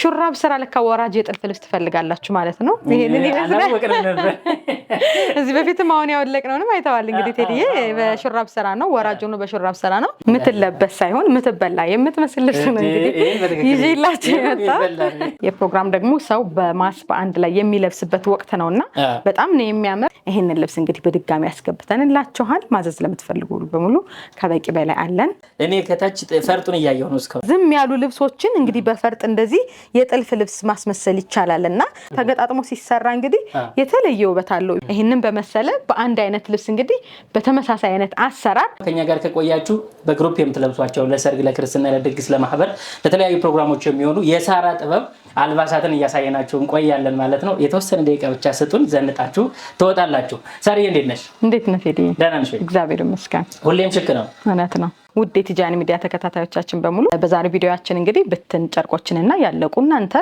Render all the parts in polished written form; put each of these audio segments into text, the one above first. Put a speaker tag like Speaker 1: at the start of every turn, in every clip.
Speaker 1: ሹራብ ስራ ለካ ወራጅ የጥልፍ ልብስ ትፈልጋላችሁ ማለት ነው ይሄንን ይመስላል እዚህ በፊትም አሁን ያወለቅነውንም አይተዋል እንግዲህ ቴዲዬ በሹራብ ስራ ነው ወራጅ ሆኖ በሹራብ ስራ ነው ምትለበስ ሳይሆን ምትበላ የምትመስል ልብስ ነው እንግዲህ ይዤላችሁ የመጣው የፕሮግራም ደግሞ ሰው በማስ በአንድ ላይ የሚለብስበት ወቅት ነውና በጣም ነው የሚያምር ይሄንን ልብስ እንግዲህ በድጋሚ ያስገብተንላችኋል ማዘዝ ለምትፈልጉ በሙሉ ከበቂ በላይ አለን
Speaker 2: እኔ ከታች ፈርጡን ያያየው ነው እስከ
Speaker 1: ዝም ያሉ ልብሶችን እንግዲህ በፈርጥ እንደዚህ የጥልፍ ልብስ ማስመሰል ይቻላልና ተገጣጥሞ ሲሰራ እንግዲህ የተለየ ውበት አለው ይሄንን በመሰለ በአንድ አይነት ልብስ እንግዲህ በተመሳሳይ አይነት አሰራር
Speaker 2: ከኛ ጋር ከቆያችሁ በግሩፕ የምትለብሷቸው ለሰርግ ለክርስትና ለድግስ ለማህበር ለተለያዩ ፕሮግራሞች የሚሆኑ የሳራ ጥበብ አልባሳትን ያሳየናችሁ እንቆያለን ማለት ነው የተወሰነ ደቂቃ ብቻ ስጡን ዘንጣችሁ ትወጣላችሁ ሳሪ እንዴት ነሽ
Speaker 1: እንዴት ነሽ ቴዲ
Speaker 2: ደህና ነሽ
Speaker 1: እግዚአብሔር ይመስገን
Speaker 2: ሁሌም ሽክ ነው
Speaker 1: እውነት ነው ውድ የቲጃኒ ሚዲያ ተከታታዮቻችን በሙሉ በዛሬ ቪዲዮያችን እንግዲህ ብትን ጨርቆችንና ያለቁና አንተ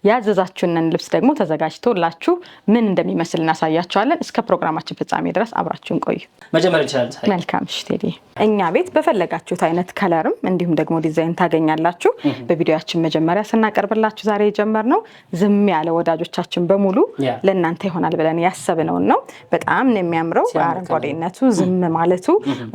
Speaker 1: ያዘዛችሁንን ልብስ ደግሞ ተዘጋጅቶላችሁ ምን እንደሚመስል እናሳያችኋለን እስከ ፕሮግራማችን ፍጻሜ ድረስ አብራችሁን ቆዩ
Speaker 2: መጀመሪያ እንችላለን
Speaker 1: መልካም እሺ ቴዲ እኛ ቤት በፈለጋችሁት አይነት ከለርም እንዲሁም ደግሞ ዲዛይን ታገኛላችሁ በቪዲዮያችን መጀመሪያ ስናቀርብላችሁ ዛሬ የጀመርነው ዝም ያለ ወዳጆቻችን በሙሉ ለእናንተ ይሆናል ብለን ያሰብነው ነው በጣም ነው የሚያምረው አረንጓዴነቱ ዝም ማለቱ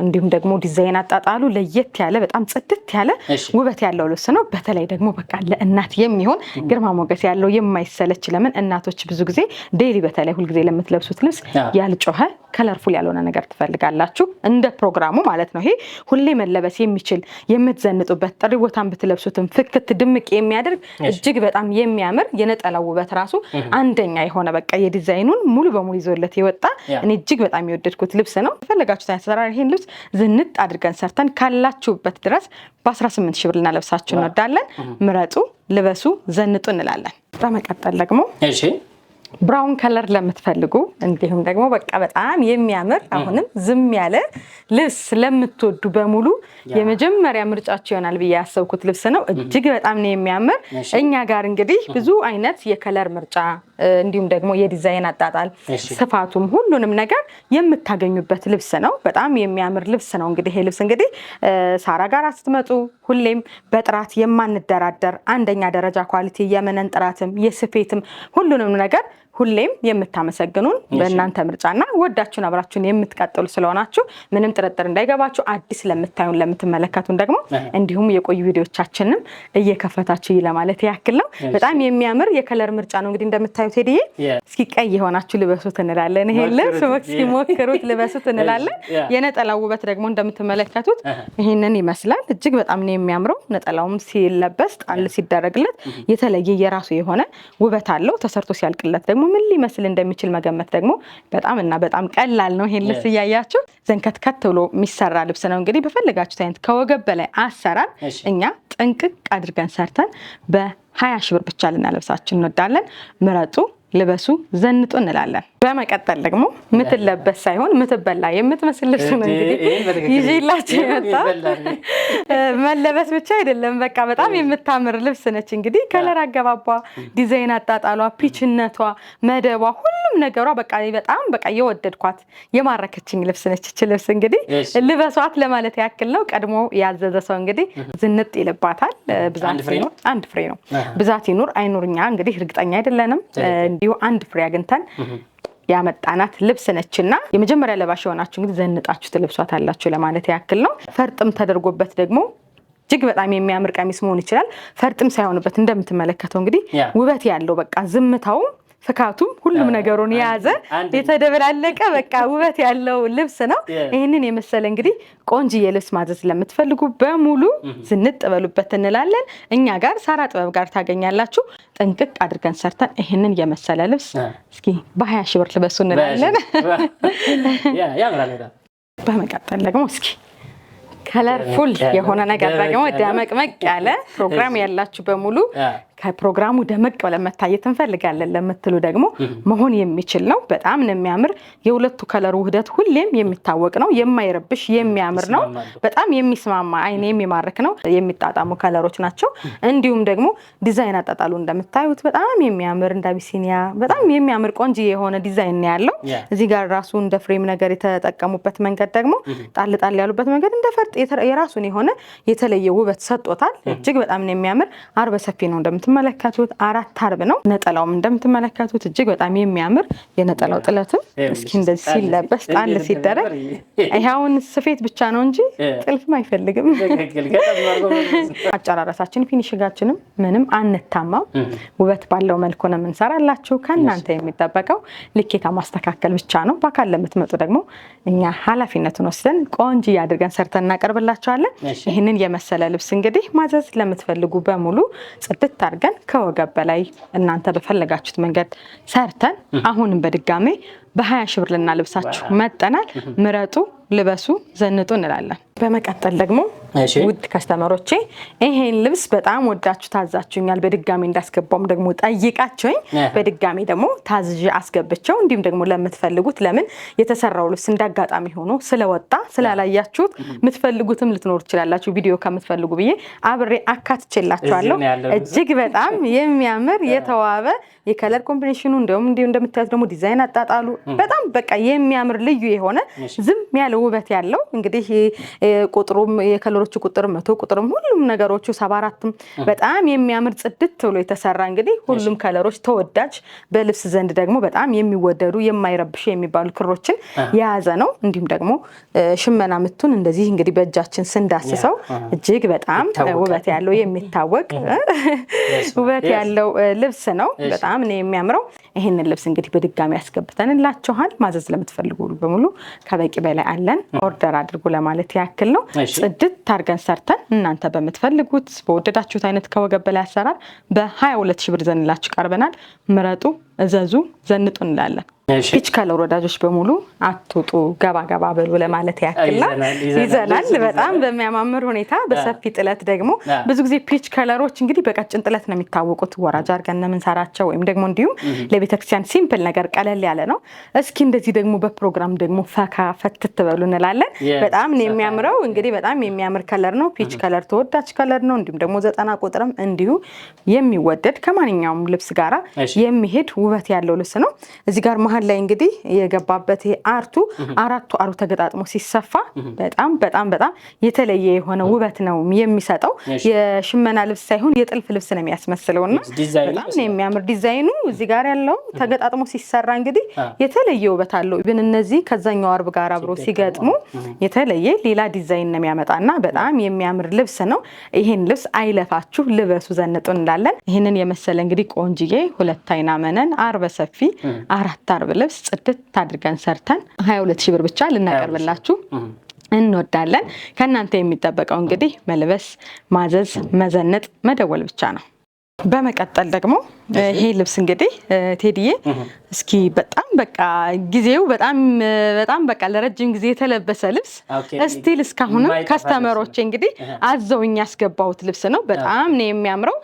Speaker 1: እንዲሁም ደግሞ ዲዛይን አጣጣሉ ለየት ያለ በጣም ጽድት ያለ ውበት ያለው ልብስ ነው በተለይ ደግሞ በቃ ለእናት የሚሆን ግርማ ሞገስ ያለው የማይሰለች ለምን እናቶች ብዙ ጊዜ ዴሊ በተለይ ሁሉ ጊዜ ለምትለብሱት ልብስ ያልጮኸ ከለርፉል ያልሆነ ነገር ትፈልጋላችሁ እንደ ፕሮግራሙ ማለት ነው ይሄ ሁሌ መለበስ የሚችል የምትዘንጡበት ጥሪ ቦታን ብትለብሱትም ፍክት ድምቅ የሚያደርግ እጅግ በጣም የሚያምር የነጠላው ውበት ራሱ አንደኛ የሆነ በቃ የዲዛይኑን ሙሉ በሙሉ ይዞለት የወጣ እኔ እጅግ በጣም የወደድኩት ልብስ ነው ፈለጋችሁት አሰራር ይሄን ልብስ ዝንጥ አድርገን ሰርተን ካላችሁበት ድረስ በ18 ሺህ ብር እናለብሳችሁ እንወዳለን ምረጡ ልበሱ ዘንጡ እንላለን በመቀጠል ደግሞ
Speaker 2: እሺ
Speaker 1: ብራውን ከለር ለምትፈልጉ እንዲሁም ደግሞ በቃ በጣም የሚያምር አሁንም ዝም ያለ ልብስ ለምትወዱ በሙሉ የመጀመሪያ ምርጫችሁ ይሆናል ብዬ ያሰብኩት ልብስ ነው እጅግ በጣም ነው የሚያምር እኛ ጋር እንግዲህ ብዙ አይነት የከለር ምርጫ እንዲሁም ደግሞ የዲዛይን አጣጣል ስፋቱም ሁሉንም ነገር የምታገኙበት ልብስ ነው በጣም የሚያምር ልብስ ነው እንግዲህ ይሄ ልብስ እንግዲህ ሳራ ጋር ስትመጡ ሁሌም በጥራት የማንደራደር አንደኛ ደረጃ ኳሊቲ የመነን ጥራትም የስፌትም ሁሉንም ነገር ሁሌም የምታመሰግኑን በእናንተ ምርጫና ወዳችሁን አብራችሁን የምትቀጥሉ ስለሆናችሁ ምንም ጥርጥር እንዳይገባችሁ አዲስ ለምታዩን ለምትመለከቱን ደግሞ እንዲሁም የቆዩ ቪዲዮቻችንን እየከፈታችሁ ለማለት ያክል ነው በጣም የሚያምር የከለር ምርጫ ነው እንግዲህ እንደምታዩት ሄዲዬ እስኪ ቀይ ሆናችሁ ልበሱት እንላለን ይሄ ልብስ እስኪ ሞክሩት ልበሱት እንላለን የነጠላው ውበት ደግሞ እንደምትመለከቱት ይሄንን ይመስላል እጅግ በጣም ነው የሚያምረው ነጠላውም ሲለበስ ጣል ሲደረግለት የተለየ የራሱ የሆነ ውበት አለው ተሰርቶ ሲያልቅለት ደግሞ ምን ሊመስል እንደሚችል መገመት ደግሞ በጣም ቀላል ነው ይሄን ልብስ ያያችሁ ዘንከትከት ብሎ የሚሰራ ልብስ ነው እንግዲህ በፈለጋችሁት አይነት ከወገብ በላይ አሰራር እኛ ጥንቅቅ አድርገን ሰርተን በ20 ሺህ ብር ብቻ ልናለብሳችሁ እንወዳለን ምረጡ ልበሱ ዘንጡ እንላለን በመቀጠል ደግሞ ምትለበስ ሳይሆን ምትበላ የምትመስል ልብስ ነው እንግዲህ ይዤላችሁ የመጣው መለበስ ብቻ አይደለም በቃ በጣም የምታምር ልብስ ነች እንግዲህ ከለር አገባቧ ዲዛይን አጣጣሏ ፒችነቷ መደቧ ሁሉም ነገሯ በጣም የወደድኳት የማረከችኝ ልብስ ነች እቺ ልብስ እንግዲህ ልበሷት ለማለት ያክል ነው ቀድሞ ያዘዘ ሰው እንግዲህ ዝንጥ ይልባታል ብዛት ነው አንድ ፍሬ ነው ብዛት ይኑር አይኑርኛ እንግዲህ እርግጠኛ አይደለንም እንዲሁ አንድ ፍሬ አግንተን ያመጣናት ልብስ ነችና የመጀመሪያ ለባሽ ሆናችሁ እንግዲህ ዘንጣችሁ ትለብሷታላችሁ ለማለት ያክል ነው ፈርጥም ተደርጎበት ደግሞ እጅግ በጣም የሚያምር ቀሚስ መሆን ይችላል ፈርጥም ሳይሆንበት እንደምትመለከተው እንግዲህ ውበት ያለው በቃ ዝምታው ፍካቱም ሁሉም ነገሩን ያዘ የተደበላለቀ በቃ ውበት ያለው ልብስ ነው ይሄንን የመሰለ እንግዲህ ቆንጆ የልብስ ማዘዝ ለምትፈልጉ በሙሉ ዝንጥ በሉበት እንላለን እኛ ጋር ሳራ ጥበብ ጋር ታገኛላችሁ ጥንቅቅ አድርገን ሰርተን ይሄንን የመሰለ ልብስ እስኪ በ20 ሺህ ብር ልበሱ እንላለን በመቀጠል ደግሞ እስኪ ከለርፉል የሆነ ነገር ደግሞ ደመቅመቅ ያለ ፕሮግራም ያላችሁ በሙሉ ከፕሮግራሙ ደመቅ ብለን መታየት እንፈልጋለን ለምትሉ ደግሞ መሆን የሚችል ነው በጣም ነው የሚያምር የሁለቱ ከለር ውህደት ሁሌም የሚታወቅ ነው የማይረብሽ የሚያምር ነው በጣም የሚስማማ አይን የሚማርክ ነው የሚጣጣሙ ከለሮች ናቸው እንዲሁም ደግሞ ዲዛይን አጣጣሉ እንደምታዩት በጣም የሚያምር እንዳቢሲኒያ በጣም የሚያምር ቆንጆ የሆነ ዲዛይን ያለው እዚህ ጋር ራሱ እንደ ፍሬም ነገር የተጠቀሙበት መንገድ ደግሞ ጣል ጣል ያሉበት መንገድ እንደ ፈርጥ የራሱን የሆነ የተለየ ውበት ሰጥቶታል እጅግ በጣም ነው የሚያምር አርበ ሰፊ ነው እንደምት እንደምትመለከቱት 4 አርብ ነው። ነጠላውም እንደምትመለከቱት እጅግ በጣም የሚያምር የነጠላው ጥለትም እስኪ እንደዚህ ሲለበስ ጣል ሲደረግ ይሄውን ስፌት ብቻ ነው እንጂ ጥልፍም አይፈልግም። አጨራረሳችን ፊኒሽንጋችንም ምንም አንታማም። ውበት ባለው መልኩ ነው የምንሰራላችሁ። ከእናንተ የሚጠበቀው ልኬታ ማስተካከል ብቻ ነው። በአካል ለምትመጡ ደግሞ እኛ ኃላፊነቱን ወስደን ቆንጆ አድርገን ሰርተን እናቀርብላችኋለን። ይህንን የመሰለ ልብስ እንግዲህ ማዘዝ ለምትፈልጉ በሙሉ ጽድት አድርገን ከወገብ በላይ እናንተ በፈለጋችሁት መንገድ ሰርተን አሁንም በድጋሜ በ20 ሺህ ብር ልናልብሳችሁ መጠናል። ምረጡ፣ ልበሱ፣ ዘንጡ እንላለን። በመቀጠል ደግሞ ውድ ከስተመሮቼ ይሄን ልብስ በጣም ወዳችሁ ታዛችሁኛል። በድጋሚ እንዳስገባውም ደግሞ ጠይቃችሁኝ በድጋሚ ደግሞ ታዝዤ አስገብቸው እንዲሁም ደግሞ ለምትፈልጉት ለምን የተሰራው ልብስ እንዳጋጣሚ ሆኖ ስለወጣ ስላላያችሁት የምትፈልጉትም ልትኖር ትችላላችሁ። ቪዲዮ ከምትፈልጉ ብዬ አብሬ አካትቼላችኋለሁ። እጅግ በጣም የሚያምር የተዋበ የከለር ኮምቢኔሽኑ እንደምታዩት ደግሞ ዲዛይን አጣጣሉ በጣም በቃ የሚያምር ልዩ የሆነ ዝም ያለ ውበት ያለው እንግዲህ ቁጥሩም የከለሮቹ ቁጥር 100 ቁጥርም ሁሉም ነገሮቹ 74ም በጣም የሚያምር ጽድት ብሎ የተሰራ እንግዲህ ሁሉም ከለሮች ተወዳጅ በልብስ ዘንድ ደግሞ በጣም የሚወደዱ የማይረብሹ የሚባሉ ክሮችን የያዘ ነው። እንዲሁም ደግሞ ሽመና ምቱን እንደዚህ እንግዲህ በእጃችን ስንዳስሰው እጅግ በጣም ውበት ያለው የሚታወቅ ውበት ያለው ልብስ ነው። በጣም ነው የሚያምረው። ይሄንን ልብስ እንግዲህ በድጋሚ ያስገብተንላችኋል። ማዘዝ ለምትፈልጉ በሙሉ ከበቂ በላይ አለን። ኦርደር አድርጉ ለማለት ያክል ነው። ጽድት ታርገን ሰርተን እናንተ በምትፈልጉት በወደዳችሁት አይነት ከወገብ በላይ አሰራር በ22 ሺህ ብር ዘንላችሁ ቀርበናል። ምረጡ፣ እዘዙ፣ ዘንጡ እንላለን። ፒች ከለር ወዳጆች በሙሉ አትውጡ፣ ገባ ገባ በሉ ለማለት ያክል ነው። ይዘናል በጣም በሚያማምር ሁኔታ በሰፊ ጥለት ደግሞ ብዙ ጊዜ ፒች ከለሮች እንግዲህ በቀጭን ጥለት ነው የሚታወቁት። ወራጅ አድርገን ነው የምንሰራቸው ወይም ደግሞ እንዲሁም ለቤተክርስቲያን ሲምፕል ነገር ቀለል ያለ ነው። እስኪ እንደዚህ ደግሞ በፕሮግራም ደግሞ ፈካ ፈትት በሉ እንላለን። በጣም ነው የሚያምረው። እንግዲህ በጣም የሚያምር ከለር ነው። ፒች ከለር ተወዳጅ ከለር ነው። እንዲሁም ደግሞ 90 ቁጥርም እንዲሁ የሚወደድ ከማንኛውም ልብስ ጋራ የሚሄድ ውበት ያለው ልብስ ነው። እዚህ ጋር መሀል ላይ እንግዲህ የገባበት አርቱ አራቱ አሩ ተገጣጥሞ ሲሰፋ በጣም በጣም በጣም የተለየ የሆነ ውበት ነው የሚሰጠው። የሽመና ልብስ ሳይሆን የጥልፍ ልብስ ነው የሚያስመስለውና በጣም ነው የሚያምር ዲዛይኑ። እዚህ ጋር ያለው ተገጣጥሞ ሲሰራ እንግዲህ የተለየ ውበት አለው። ኢቭን እነዚህ ከዛኛው አርብ ጋር አብሮ ሲገጥሙ የተለየ ሌላ ዲዛይን ነው የሚያመጣና በጣም የሚያምር ልብስ ነው። ይሄን ልብስ አይለፋችሁ፣ ልበሱ፣ ዘንጡ እንላለን። ይሄንን የመሰለ እንግዲህ ቆንጅዬ 2 አይና መነን አርበ ሰፊ 4 አርብ ልብስ ጽድት አድርገን ሰርተን 22 ሺህ ብር ብቻ ልናቀርብላችሁ እንወዳለን። ከእናንተ የሚጠበቀው እንግዲህ መልበስ፣ ማዘዝ፣ መዘነጥ፣ መደወል ብቻ ነው። በመቀጠል ደግሞ ይሄ ልብስ እንግዲህ ቴዲዬ እስኪ በጣም በቃ ጊዜው በጣም በቃ ለረጅም ጊዜ የተለበሰ ልብስ ስቲል እስካሁንም ከስተመሮቼ እንግዲህ አዘውኝ ያስገባሁት ልብስ ነው። በጣም ነው የሚያምረው።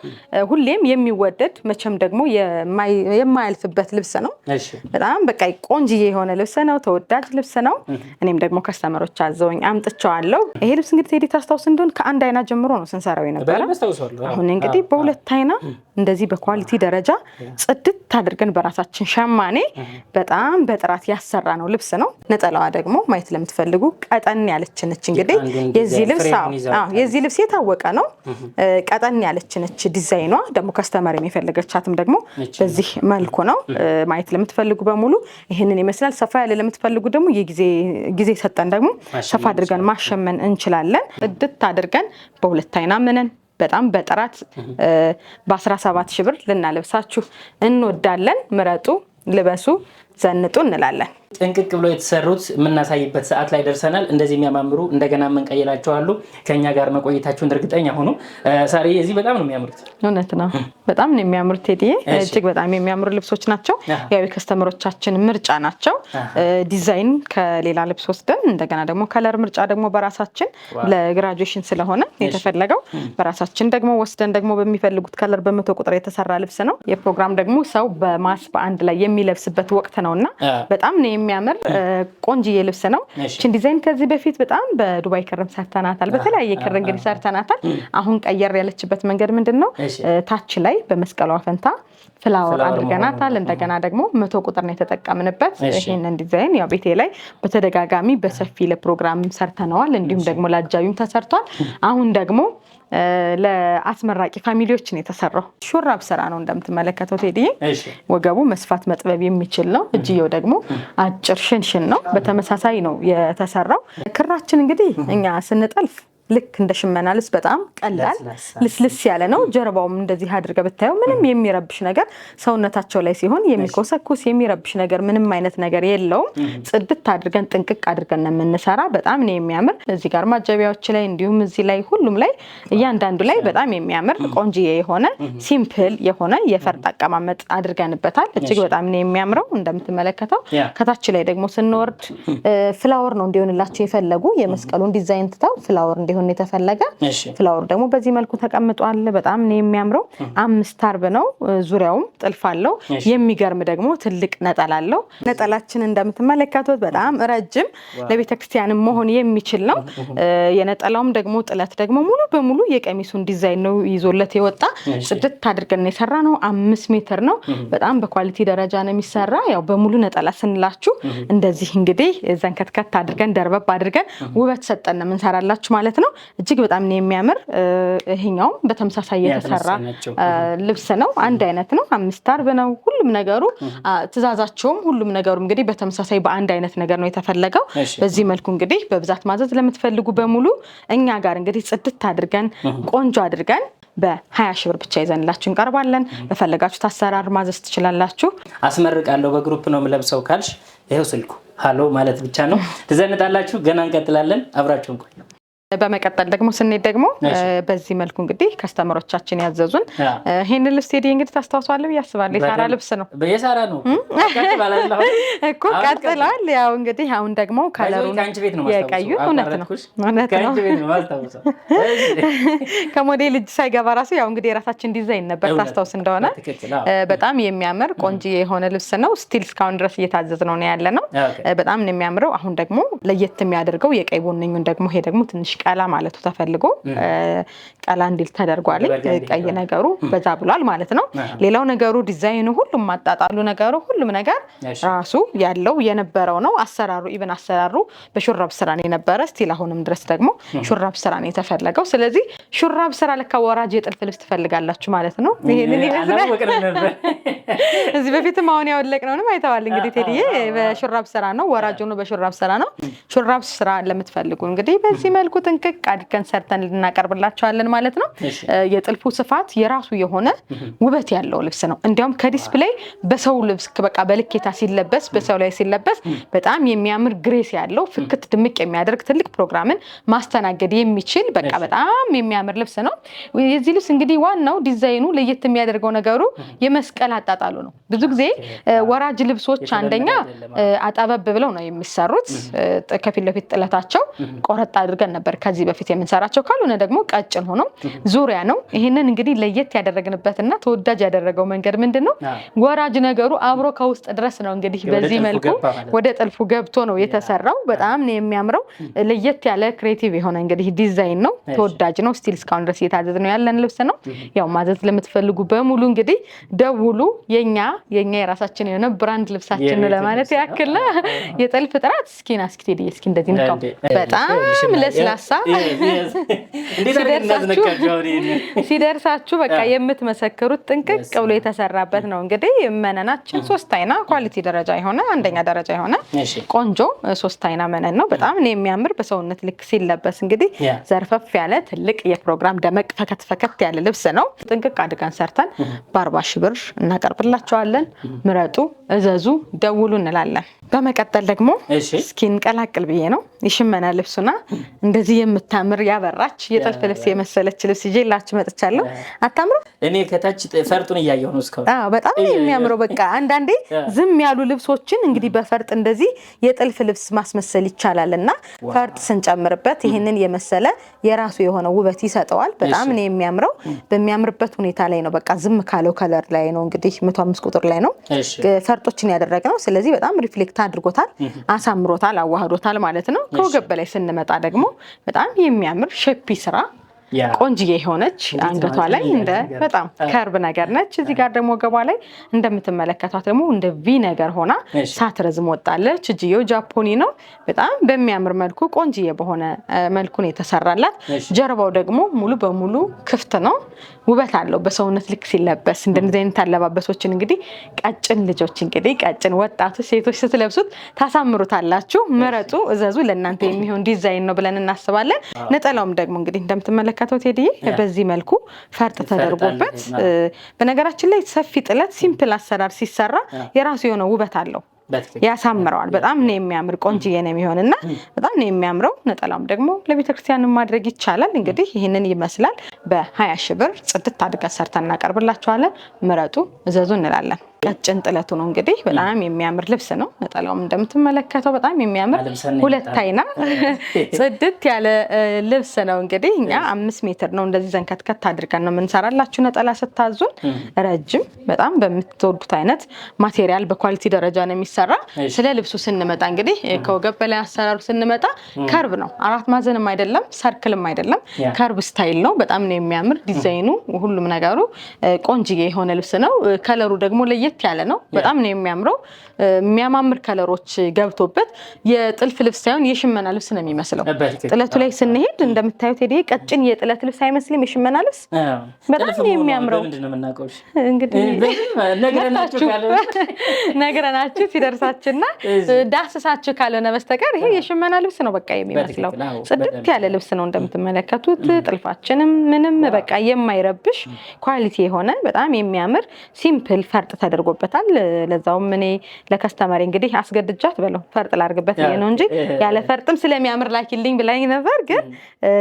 Speaker 1: ሁሌም የሚወደድ መቼም ደግሞ የማያልፍበት ልብስ ነው። በጣም በቃ ቆንጅዬ የሆነ ልብስ ነው። ተወዳጅ ልብስ ነው። እኔም ደግሞ ከስተመሮች አዘውኝ አምጥቼዋለሁ። ይሄ ልብስ እንግዲህ ቴዲ ታስታውስ እንደሆነ ከአንድ አይና ጀምሮ ነው ስንሰራው የነበረው። አሁን እንግዲህ በ2 አይና እንደዚህ በኳሊቲ ደረጃ ጽድት አድርገን በራሳችን ሸማኔ በጣም በጥራት ያሰራ ነው ልብስ ነው። ነጠላዋ ደግሞ ማየት ለምትፈልጉ ቀጠን ያለች ነች። እንግዲህ የዚህ ልብስ የታወቀ ነው። ቀጠን ያለች ነች። ዲዛይኗ ደግሞ ከስተመር የሚፈልገቻትም ደግሞ በዚህ መልኩ ነው። ማየት ለምትፈልጉ በሙሉ ይሄንን ይመስላል። ሰፋ ያለ ለምትፈልጉ ደግሞ ጊዜ ሰጠን ደግሞ ሰፋ አድርገን ማሸመን እንችላለን። ጽድት አድርገን በ2 አይና መነን በጣም በጥራት በ17 ሺህ ብር ልናለብሳችሁ እንወዳለን። ምረጡ፣ ልበሱ፣ ዘንጡ እንላለን።
Speaker 2: ጥንቅቅ ብሎ የተሰሩት የምናሳይበት ሰዓት ላይ ደርሰናል። እንደዚህ የሚያማምሩ እንደገና መንቀየላቸው አሉ። ከኛ ጋር መቆየታችሁን እርግጠኛ ሆኑ። ሳሪ እዚህ በጣም ነው የሚያምሩት።
Speaker 1: እውነት ነው፣ በጣም ነው የሚያምሩት ቴዲዬ። እጅግ በጣም የሚያምሩ ልብሶች ናቸው። ያው የከስተመሮቻችን ምርጫ ናቸው። ዲዛይን ከሌላ ልብስ ወስደን እንደገና ደግሞ ከለር ምርጫ ደግሞ በራሳችን ለግራጁዌሽን ስለሆነ የተፈለገው በራሳችን ደግሞ ወስደን ደግሞ በሚፈልጉት ከለር በ100 ቁጥር የተሰራ ልብስ ነው። የፕሮግራም ደግሞ ሰው በማስ በአንድ ላይ የሚለብስበት ወቅት ነውና በጣም ነው የሚያምር ቆንጅዬ ልብስ ነው። እቺን ዲዛይን ከዚህ በፊት በጣም በዱባይ ክርም ሰርተናታል። በተለያየ ክር እንግዲህ ሰርተናታል። አሁን ቀየር ያለችበት መንገድ ምንድነው? ታች ላይ በመስቀሏ ፈንታ ፍላወር አድርገናታል። እንደገና ደግሞ 100 ቁጥር ነው የተጠቀምንበት። ይሄንን ዲዛይን ያው ቤቴ ላይ በተደጋጋሚ በሰፊ ለፕሮግራም ሰርተነዋል። እንዲሁም ደግሞ ለአጃቢም ተሰርቷል። አሁን ደግሞ ለአስመራቂ ፋሚሊዎች ነው የተሰራው። ሹራብ ስራ ነው እንደምትመለከተው ቴዲዬ። ወገቡ መስፋት መጥበብ የሚችል ነው። እጅየው ደግሞ አጭር ሽንሽን ነው። በተመሳሳይ ነው የተሰራው። ክራችን እንግዲህ እኛ ስንጠልፍ ልክ እንደ ሽመና ልብስ በጣም ቀላል ልስልስ ያለ ነው። ጀርባውም እንደዚህ አድርገ ብታየው ምንም የሚረብሽ ነገር ሰውነታቸው ላይ ሲሆን የሚኮሰኩስ የሚረብሽ ነገር ምንም አይነት ነገር የለውም። ጽድት አድርገን ጥንቅቅ አድርገን ነው የምንሰራ። በጣም ነው የሚያምር። እዚህ ጋር ማጀቢያዎች ላይ እንዲሁም እዚህ ላይ ሁሉም ላይ እያንዳንዱ ላይ በጣም የሚያምር ቆንጂዬ የሆነ ሲምፕል የሆነ የፈርጥ አቀማመጥ አድርገንበታል። እጅግ በጣም ነው የሚያምረው። እንደምትመለከተው ከታች ላይ ደግሞ ስንወርድ ፍላወር ነው እንዲሆንላቸው የፈለጉ የመስቀሉን ዲዛይን ትተው ፍላወር እንዲሆን የተፈለገ ፍላወር ደግሞ በዚህ መልኩ ተቀምጧል። በጣም ነው የሚያምረው። 5 አርብ ነው። ዙሪያውም ጥልፍ አለው። የሚገርም ደግሞ ትልቅ ነጠላ አለው። ነጠላችን እንደምትመለከቱት በጣም ረጅም ለቤተክርስቲያንም መሆን የሚችል ነው። የነጠላውም ደግሞ ጥለት ደግሞ ሙሉ በሙሉ የቀሚሱን ዲዛይን ነው ይዞለት የወጣ። ጽድት አድርገን የሰራ ነው። 5 ሜትር ነው። በጣም በኳሊቲ ደረጃ ነው የሚሰራ። ያው በሙሉ ነጠላ ስንላችሁ እንደዚህ እንግዲህ ዘንከትከት አድርገን ደርበብ አድርገን ውበት ሰጠን ነው የምንሰራላችሁ ማለት ነው። እጅግ በጣም ነው የሚያምር። ይሄኛው በተመሳሳይ የተሰራ ልብስ ነው። አንድ አይነት ነው። 5 አርብ ነው። ሁሉም ነገሩ ትእዛዛቸውም ሁሉም ነገሩ እንግዲህ በተመሳሳይ በአንድ አይነት ነገር ነው የተፈለገው። በዚህ መልኩ እንግዲህ በብዛት ማዘዝ ለምትፈልጉ በሙሉ እኛ ጋር እንግዲህ ጽድት አድርገን ቆንጆ አድርገን በ20 ሺህ ብር ብቻ ይዘንላችሁ እንቀርባለን። በፈለጋችሁ አሰራር ማዘዝ ትችላላችሁ።
Speaker 2: አስመርቃለሁ በግሩፕ ነው የምለብሰው ካልሽ ይሄው ስልኩ ሃሎ ማለት ብቻ ነው። ትዘንጣላችሁ። ገና እንቀጥላለን። አብራችሁን ቆዩ።
Speaker 1: በመቀጠል ደግሞ ስንሄድ ደግሞ በዚህ መልኩ እንግዲህ ከስተመሮቻችን ያዘዙን ይሄን ልብስ ቴዲ እንግዲህ ታስታውሳለህ ብዬ አስባለሁ። የሳራ ልብስ ነው።
Speaker 2: በየሳራ ነው
Speaker 1: እኮ ቀጥሏል። ያው እንግዲህ አሁን ደግሞ ከለሩን የቀዩ እውነት ነው ከሞዴል እጅ ሳይገባ ራሱ ያው እንግዲህ የራሳችን ዲዛይን ነበር ታስታውስ እንደሆነ። በጣም የሚያምር ቆንጆ የሆነ ልብስ ነው። ስቲል እስካሁን ድረስ እየታዘዝ ነው ያለ ነው። በጣም ነው የሚያምረው። አሁን ደግሞ ለየት የሚያደርገው የቀይ ቡንኙን ደግሞ ይሄ ደግሞ ትንሽ ቀላ ማለቱ ተፈልጎ ቀላ እንዲል ተደርጓል። ቀይ ነገሩ በዛ ብሏል ማለት ነው። ሌላው ነገሩ ዲዛይኑ ሁሉም ማጣጣሉ ነገሩ ሁሉም ነገር ራሱ ያለው የነበረው ነው። አሰራሩ ኢቭን አሰራሩ በሹራብ ስራ ነው የነበረ። ስቲል አሁንም ድረስ ደግሞ ሹራብ ስራ ነው የተፈለገው። ስለዚህ ሹራብ ስራ ለካ ወራጅ የጥልፍ ልብስ ትፈልጋላችሁ ማለት ነው። ይሄንን ይመስላል። እዚህ በፊትም አሁን ያወለቅነውንም አይተዋል እንግዲህ ቴዲዬ በሹራብ ስራ ነው። ወራጅ ሆኖ በሹራብ ስራ ነው። ሹራብ ስራ ለምትፈልጉ እንግዲህ በዚህ መልኩ ጥንቅቅ አድርገን ሰርተን ልናቀርብላችኋለን ማለት ነው። የጥልፉ ስፋት የራሱ የሆነ ውበት ያለው ልብስ ነው። እንዲያውም ከዲስፕሌይ በሰው ልብስ በቃ በልኬታ ሲለበስ በሰው ላይ ሲለበስ በጣም የሚያምር ግሬስ ያለው ፍክት ድምቅ የሚያደርግ ትልቅ ፕሮግራምን ማስተናገድ የሚችል በቃ በጣም የሚያምር ልብስ ነው። የዚህ ልብስ እንግዲህ ዋናው ዲዛይኑ ለየት የሚያደርገው ነገሩ የመስቀል አጣጣሉ ነው። ብዙ ጊዜ ወራጅ ልብሶች አንደኛ አጣበብ ብለው ነው የሚሰሩት። ከፊት ለፊት ጥለታቸው ቆረጥ አድርገን ነበር ከዚህ በፊት የምንሰራቸው። ካልሆነ ደግሞ ቀጭን ሆኖ ዙሪያ ነው። ይሄንን እንግዲህ ለየት ያደረግንበትና ተወዳጅ ያደረገው መንገድ ምንድነው? ወራጅ ነገሩ አብሮ ከውስጥ ድረስ ነው እንግዲህ በዚህ መልኩ ወደ ጥልፉ ገብቶ ነው የተሰራው። በጣም ነው የሚያምረው። ለየት ያለ ክሬቲቭ የሆነ እንግዲህ ዲዛይን ነው። ተወዳጅ ነው። ስቲል እስካሁን ድረስ እየታዘዝ ነው ያለን ልብስ ነው። ያው ማዘዝ ለምትፈልጉ በሙሉ እንግዲህ ደውሉ። የኛ የራሳችን የሆነ ብራንድ ልብሳችን ነው ለማለት ያክል ነው። የጥልፍ ጥራት እስኪና እስኪ እንደዚህ ነው። በጣም ለስላሳ ሲደርሳችሁ በቃ የምትመሰክሩት ጥንቅቅ ብሎ የተሰራበት ነው። እንግዲህ መነናችን 3 አይና ኳሊቲ ደረጃ የሆነ አንደኛ ደረጃ የሆነ ቆንጆ 3 አይና መነን ነው። በጣም ነው የሚያምር። በሰውነት ልክ ሲለበስ እንግዲህ ዘርፈፍ ያለ ትልቅ የፕሮግራም ደመቅ ፈከት ያለ ልብስ ነው። ጥንቅቅ አድርገን ሰርተን በ40 ሺህ ብር እናቀርብላችኋለን። ምረጡ፣ እዘዙ፣ ደውሉ እንላለን። በመቀጠል ደግሞ እስኪ እንቀላቅል ብዬ ነው የሽመና ልብሱና እንደዚህ የምታምር ያበራች የጥልፍ ልብስ የመሰለች ልብስ ይዤላችሁ መጥቻለሁ። አታምሩ?
Speaker 2: እኔ ከታች ፈርጡን እያየሁ ነው እስካሁን።
Speaker 1: በጣም የሚያምረው በቃ አንዳንዴ ዝም ያሉ ልብሶችን እንግዲህ በፈርጥ እንደዚህ የጥልፍ ልብስ ማስመሰል ይቻላልና ፈርጥ ስንጨምርበት ይሄንን የመሰለ የራሱ የሆነ ውበት ይሰጠዋል። በጣም ነው የሚያምረው። በሚያምርበት ሁኔታ ላይ ነው በቃ ዝም ካለው ከለር ላይ ነው እንግዲህ 105 ቁጥር ላይ ነው ፈርጦችን ያደረግነው። ስለዚህ በጣም ሪፍሌክት አድርጎታል፣ አሳምሮታል፣ አዋህዶታል ማለት ነው። ከወገብ በላይ ስንመጣ ደግሞ በጣም የሚያምር ሸፒ ስራ ቆንጅዬ የሆነች አንገቷ ላይ እንደ በጣም ከርብ ነገር ነች። እዚህ ጋር ደግሞ ገባ ላይ እንደምትመለከቷት ደግሞ እንደ ቪ ነገር ሆና ሳትረዝም ወጣለች። እጅየው ጃፖኒ ነው። በጣም በሚያምር መልኩ ቆንጅዬ በሆነ መልኩ ነው የተሰራላት። ጀርባው ደግሞ ሙሉ በሙሉ ክፍት ነው። ውበት አለው በሰውነት ልክ ሲለበስ። እንደዚህ አይነት አለባበሶችን እንግዲህ ቀጭን ልጆች እንግዲህ ቀጭን ወጣቶች ሴቶች ስትለብሱት ታሳምሩታላችሁ። ምረጡ፣ እዘዙ። ለእናንተ የሚሆን ዲዛይን ነው ብለን እናስባለን። ነጠላውም ደግሞ እንግዲህ እንደምትመለከተው ቴዲዬ በዚህ መልኩ ፈርጥ ተደርጎበት፣ በነገራችን ላይ ሰፊ ጥለት ሲምፕል አሰራር ሲሰራ የራሱ የሆነ ውበት አለው፣ ያሳምረዋል። በጣም ነው የሚያምር ቆንጅዬ ነው የሚሆንና በጣም ነው የሚያምረው። ነጠላውም ደግሞ ለቤተክርስቲያን ማድረግ ይቻላል። እንግዲህ ይህንን ይመስላል። በ20 ሺህ ብር ጽድት አድርገን ሰርተን እናቀርብላችኋለን። ምረጡ፣ እዘዙ እንላለን። ቀጭን ጥለቱ ነው እንግዲህ በጣም የሚያምር ልብስ ነው። ነጠላውም እንደምትመለከተው በጣም የሚያምር ሁለት አይና ጽድት ያለ ልብስ ነው። እንግዲህ እኛ 5 ሜትር ነው እንደዚህ ዘንከትከት አድርገን ነው የምንሰራላችሁ። ነጠላ ስታዙን ረጅም በጣም በምትወዱት አይነት ማቴሪያል በኳሊቲ ደረጃ ነው የሚሰራ። ስለ ልብሱ ስንመጣ እንግዲህ ከወገብ በላይ አሰራሩ ስንመጣ ከርብ ነው። 4 ማዕዘንም አይደለም ሰርክልም አይደለም፣ ከርብ ስታይል ነው። በጣም ነው የሚያምር ዲዛይኑ፣ ሁሉም ነገሩ ቆንጅዬ የሆነ ልብስ ነው። ከለሩ ደግሞ ለየት ያለ ነው። በጣም ነው የሚያምረው። የሚያማምር ከለሮች ገብቶበት የጥልፍ ልብስ ሳይሆን የሽመና ልብስ ነው የሚመስለው። ጥለቱ ላይ ስንሄድ እንደምታዩት ሄደ ቀጭን የጥለት ልብስ አይመስልም? የሽመና ልብስ በጣም ነው የሚያምረው። እንግዲህ ነግረናችሁ ሲደርሳችሁና ዳስሳችሁ ካልሆነ በስተቀር ይሄ የሽመና ልብስ ነው በቃ የሚመስለው። ጽድት ያለ ልብስ ነው እንደምትመለከቱት። ጥልፋችንም ምንም በቃ የማይረብሽ ኳሊቲ የሆነ በጣም የሚያምር ሲምፕል ፈርጥ ተደርጎበታል። ለዛውም እኔ ለከስተመር እንግዲህ አስገድጃት በለው ፈርጥ ላርግበት ነው እንጂ ያለ ፈርጥም ስለሚያምር ላኪልኝ ብላኝ ነበር። ግን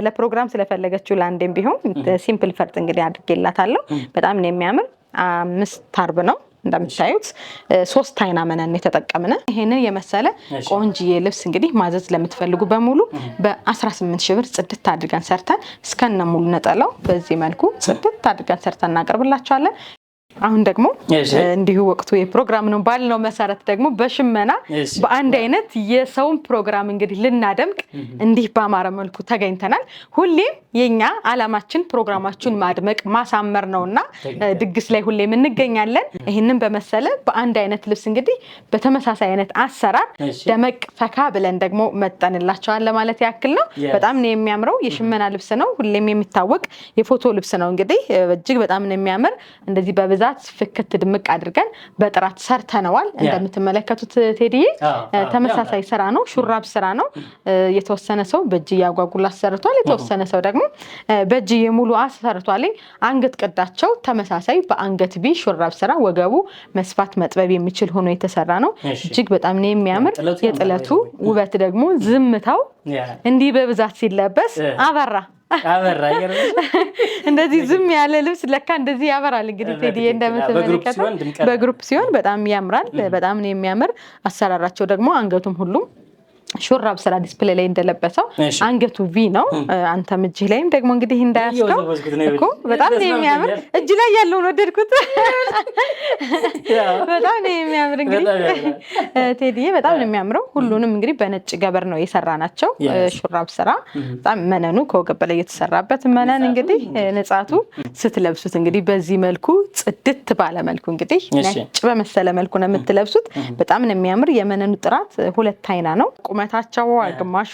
Speaker 1: ለፕሮግራም ስለፈለገችው ለአንዴም ቢሆን ሲምፕል ፈርጥ እንግዲህ አድርጌላታለሁ። በጣም ነው የሚያምር። 5 አርብ ነው እንደምታዩት። 3 አይና መነን የተጠቀምነ ይሄንን የመሰለ ቆንጅዬ ልብስ እንግዲህ ማዘዝ ለምትፈልጉ በሙሉ በ18 ሺህ ብር ጽድት አድርገን ሰርተን እስከነ ሙሉ ነጠላው በዚህ መልኩ ጽድት አድርገን ሰርተን እናቀርብላችኋለን። አሁን ደግሞ እንዲሁ ወቅቱ የፕሮግራም ነው ባልነው መሰረት ደግሞ በሽመና በአንድ አይነት የሰውን ፕሮግራም እንግዲህ ልናደምቅ እንዲህ በአማረ መልኩ ተገኝተናል። ሁሌም የኛ አላማችን ፕሮግራማችሁን ማድመቅ ማሳመር ነውና ድግስ ላይ ሁሌም እንገኛለን። ይሄንን በመሰለ በአንድ አይነት ልብስ እንግዲህ በተመሳሳይ አይነት አሰራር ደመቅ ፈካ ብለን ደግሞ መጠንላቸዋል ለማለት ያክል ነው። በጣም ነው የሚያምረው። የሽመና ልብስ ነው፣ ሁሌም የሚታወቅ የፎቶ ልብስ ነው። እንግዲህ እጅግ በጣም ነው የሚያምር። እንደዚህ በብዛት ፍክት ድምቅ አድርገን በጥራት ሰርተነዋል። እንደምትመለከቱት ቴዲዬ ተመሳሳይ ስራ ነው፣ ሹራብ ስራ ነው። የተወሰነ ሰው በእጅ ያጓጉላ አሰርቷል፣ የተወሰነ ሰው ደግሞ በእጅ የሙሉ አሰርቷል። አንገት ቅዳቸው ተመሳሳይ በአንገት ቢ ሹራብ ስራ፣ ወገቡ መስፋት መጥበብ የሚችል ሆኖ የተሰራ ነው። እጅግ በጣም ነው የሚያምር። የጥለቱ ውበት ደግሞ ዝምታው እንዲህ በብዛት ሲለበስ አበራ እንደዚህ ዝም ያለ ልብስ ለካ እንደዚህ ያበራል። እንግዲህ ቴዲዬ እንደምትመለከተው በግሩፕ ሲሆን በጣም ያምራል። በጣም ነው የሚያምር። አሰራራቸው ደግሞ አንገቱም ሁሉም ሹራብ ስራ ዲስፕሌይ ላይ እንደለበሰው አንገቱ ቪ ነው። አንተም እጅ ላይም ደግሞ እንግዲህ እንዳያስከው እኮ በጣም ነው የሚያምር። እጅ ላይ ያለውን ወደድኩት። በጣም ነው የሚያምር። እንግዲህ ቴዲዬ በጣም ነው የሚያምረው። ሁሉንም እንግዲህ በነጭ ገበር ነው የሰራናቸው። ሹራብ ስራ በጣም መነኑ ከወገብ በላይ የተሰራበት መነን እንግዲህ ንጻቱ ስትለብሱት እንግዲህ በዚህ መልኩ ጽድት ባለ መልኩ እንግዲህ ነጭ በመሰለ መልኩ ነው የምትለብሱት። በጣም ነው የሚያምር። የመነኑ ጥራት 2 አይና ነው። ቁመታቸው ግማሹ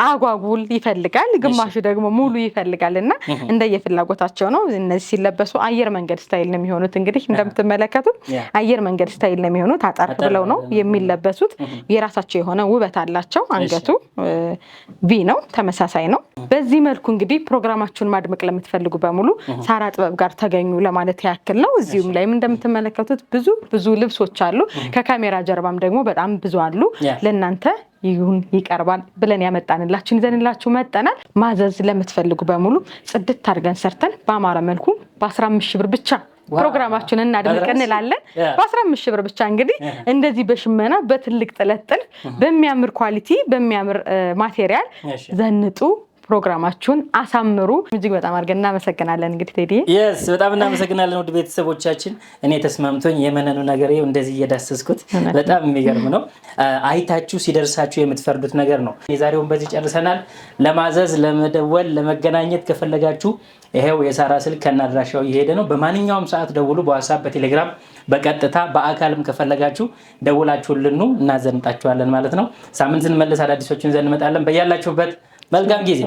Speaker 1: አጓጉል ይፈልጋል፣ ግማሹ ደግሞ ሙሉ ይፈልጋልና እንደየፍላጎታቸው ነው። እነዚህ ሲለበሱ አየር መንገድ ስታይል ነው የሚሆኑት። እንግዲህ እንደምትመለከቱት አየር መንገድ ስታይል ነው የሚሆኑት። አጣር ብለው ነው የሚለበሱት። የራሳቸው የሆነ ውበት አላቸው። አንገቱ ቪ ነው፣ ተመሳሳይ ነው። በዚህ መልኩ እንግዲህ ፕሮግራማችሁን ማድመቅ ለምትፈልጉ በሙሉ ሳራ ጥበብ ጋር ተገኙ ለማለት ያክል ነው። እዚሁም ላይም እንደምትመለከቱት ብዙ ልብሶች አሉ። ከካሜራ ጀርባም ደግሞ በጣም ብዙ አሉ። ለእናንተ ይሁን ይቀርባል ብለን ያመጣንላችሁ ይዘንላችሁ መጣናል። ማዘዝ ለምትፈልጉ በሙሉ ጽድት አድርገን ሰርተን በአማረ መልኩ በ15 ሺህ ብር ብቻ ፕሮግራማችንን እናድምቅ እንላለን። በ15 ሺህ ብር ብቻ እንግዲህ እንደዚህ በሽመና በትልቅ ጥለት በሚያምር ኳሊቲ በሚያምር ማቴሪያል ዘንጡ ፕሮግራማችሁን አሳምሩ። እጅግ በጣም አድርገን እናመሰግናለን። እንግዲህ ቴዲ
Speaker 2: yes በጣም እናመሰግናለን ውድ ቤተሰቦቻችን። እኔ ተስማምቶኝ የመነኑ ነገር ይኸው እንደዚህ እየዳሰስኩት በጣም የሚገርም ነው። አይታችሁ ሲደርሳችሁ የምትፈርዱት ነገር ነው። የዛሬውን በዚህ ጨርሰናል። ለማዘዝ ለመደወል ለመገናኘት ከፈለጋችሁ ይሄው የሳራ ስልክ ከናድራሻው እየሄደ ነው። በማንኛውም ሰዓት ደውሉ። በዋትስአፕ በቴሌግራም በቀጥታ በአካልም ከፈለጋችሁ ደውላችሁልን እናዘንጣችኋለን ማለት ነው። ሳምንት ስንመለስ አዳዲሶችን ይዘን እንመጣለን። በያላችሁበት መልካም ጊዜ